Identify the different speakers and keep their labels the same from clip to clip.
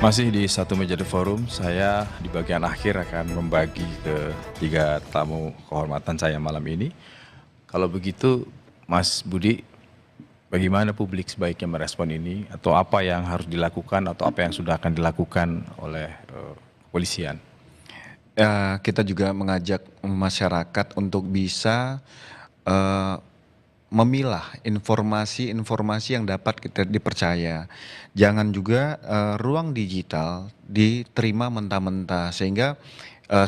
Speaker 1: Masih di satu meja The Forum, saya di bagian akhir akan membagi ke 3 tamu kehormatan saya malam ini. Kalau begitu, Mas Budi, bagaimana publik sebaiknya merespon ini? Atau apa yang harus dilakukan atau apa yang sudah akan dilakukan oleh kepolisian?
Speaker 2: Kita juga mengajak masyarakat untuk bisa memilah informasi-informasi yang dapat kita dipercaya. Jangan juga ruang digital diterima mentah-mentah, sehingga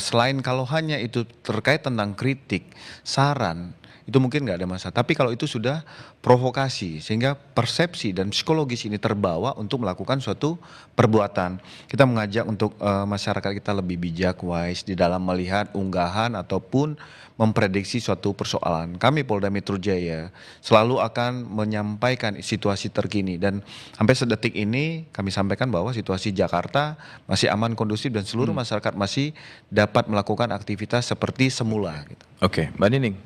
Speaker 2: selain kalau hanya itu terkait tentang kritik, saran, itu mungkin nggak ada masalah. Tapi kalau itu sudah provokasi, sehingga persepsi dan psikologis ini terbawa untuk melakukan suatu perbuatan. Kita mengajak untuk masyarakat kita lebih bijak, wise di dalam melihat unggahan ataupun memprediksi suatu persoalan. Kami Polda Metro Jaya selalu akan menyampaikan situasi terkini, dan sampai sedetik ini kami sampaikan bahwa situasi Jakarta masih aman, kondusif, dan seluruh masyarakat masih dapat melakukan aktivitas seperti semula. Gitu.
Speaker 1: Oke, Mbak Nining,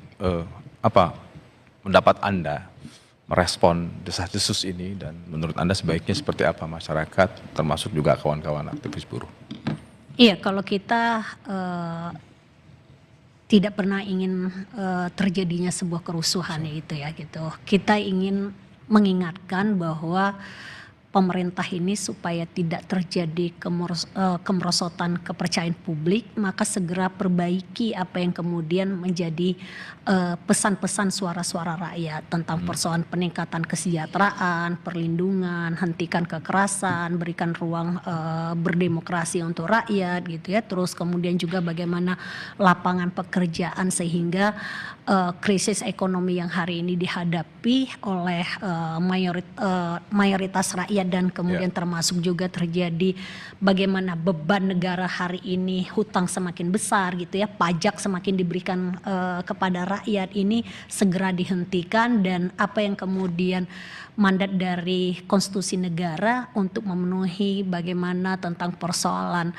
Speaker 1: apa pendapat Anda merespon desas-desus ini, dan menurut Anda sebaiknya seperti apa masyarakat termasuk juga kawan-kawan aktivis buruh?
Speaker 3: Iya, kalau kita tidak pernah ingin terjadinya sebuah kerusuhan itu ya gitu. Kita ingin mengingatkan bahwa pemerintah ini supaya tidak terjadi kemerosotan kepercayaan publik, maka segera perbaiki apa yang kemudian menjadi pesan-pesan suara-suara rakyat tentang persoalan peningkatan kesejahteraan, perlindungan, hentikan kekerasan, berikan ruang berdemokrasi untuk rakyat gitu ya. Terus kemudian juga bagaimana lapangan pekerjaan sehingga krisis ekonomi yang hari ini dihadapi oleh mayoritas rakyat, dan kemudian termasuk juga terjadi bagaimana beban negara hari ini, hutang semakin besar gitu ya, pajak semakin diberikan kepada rakyat, ini segera dihentikan, dan apa yang kemudian mandat dari konstitusi negara untuk memenuhi bagaimana tentang persoalan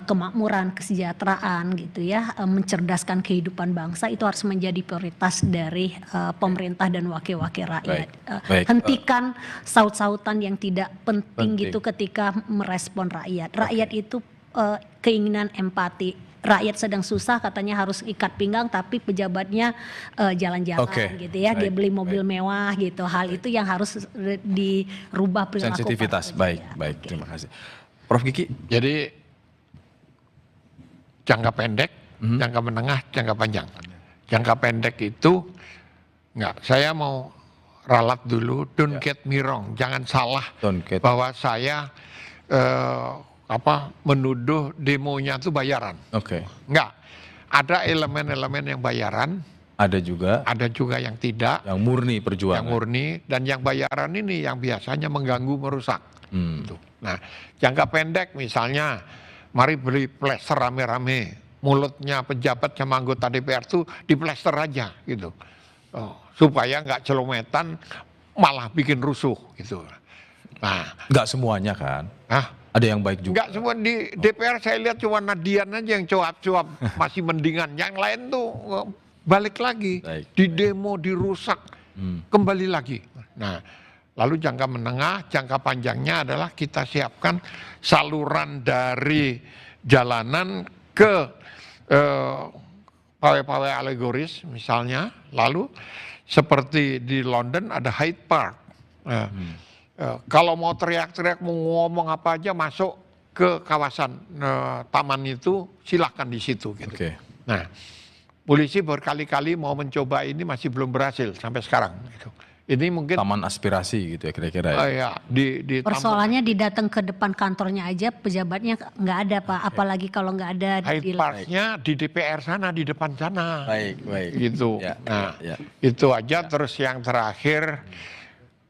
Speaker 3: kemakmuran, kesejahteraan gitu ya, mencerdaskan kehidupan bangsa, itu harus menjadi prioritas dari pemerintah dan wakil-wakil rakyat. Hentikan saut-sautan yang tidak penting gitu ketika merespon rakyat. Rakyat itu keinginan empati. Rakyat sedang susah katanya harus ikat pinggang, tapi pejabatnya jalan-jalan gitu ya. Dia beli mobil mewah gitu. Hal itu yang harus dirubah perilaku.
Speaker 1: Sensitivitas, baik. Terima kasih. Prof Kiki.
Speaker 4: Jadi jangka pendek, jangka menengah, jangka panjang. Jangka pendek itu saya mau ralat dulu, don't get me wrong, jangan salah bahwa saya menuduh demonya itu bayaran. Enggak, ada elemen-elemen yang bayaran. Ada juga yang tidak.
Speaker 1: Yang murni perjuangan.
Speaker 4: Yang murni, dan yang bayaran ini yang biasanya mengganggu, merusak. Nah, jangka pendek misalnya, mari beli plester rame-rame. Mulutnya pejabat sama anggota DPR itu diplester aja gitu. Supaya nggak celometan, malah bikin rusuh gitu. Nah,
Speaker 1: nggak semuanya kan? Ada yang baik juga.
Speaker 4: Nggak semua di DPR, saya lihat cuma Nadian aja yang cuap-cuap masih mendingan. Yang lain tuh balik lagi, di demo, dirusak, kembali lagi. Nah, lalu jangka menengah, jangka panjangnya adalah kita siapkan saluran dari jalanan ke pawai-pawai alegoris misalnya. Lalu seperti di London ada Hyde Park. Kalau mau teriak-teriak, mau ngomong apa aja, masuk ke kawasan taman itu, silahkan di situ gitu. Nah, polisi berkali-kali mau mencoba ini, masih belum berhasil sampai sekarang gitu. Ini mungkin
Speaker 1: taman aspirasi gitu ya kira-kira
Speaker 4: ya.
Speaker 3: Persoalannya didatang ke depan kantornya aja pejabatnya nggak ada Pak, apalagi kalau nggak ada
Speaker 4: Hyde Park-nya di DPR sana, di depan sana.
Speaker 1: Baik.
Speaker 4: Gitu. Itu aja. Terus yang terakhir,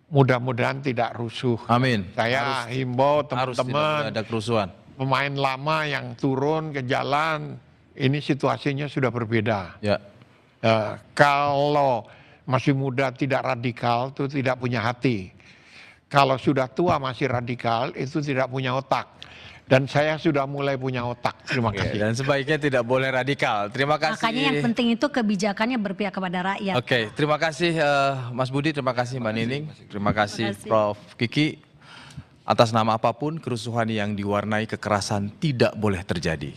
Speaker 4: mudah-mudahan tidak rusuh.
Speaker 1: Amin.
Speaker 4: Saya himbau teman-teman,
Speaker 1: ada kerusuhan.
Speaker 4: Pemain lama yang turun ke jalan, ini situasinya sudah berbeda. Kalau masih muda tidak radikal, itu tidak punya hati. Kalau sudah tua masih radikal, itu tidak punya otak. Dan saya sudah mulai punya otak. Terima kasih.
Speaker 1: Dan sebaiknya tidak boleh radikal. Terima kasih.
Speaker 3: Makanya yang penting itu kebijakannya berpihak kepada rakyat.
Speaker 1: Terima kasih Mas Budi, terima kasih Mbak Nining, terima kasih Prof Kiki. Atas nama apapun, kerusuhan yang diwarnai kekerasan tidak boleh terjadi.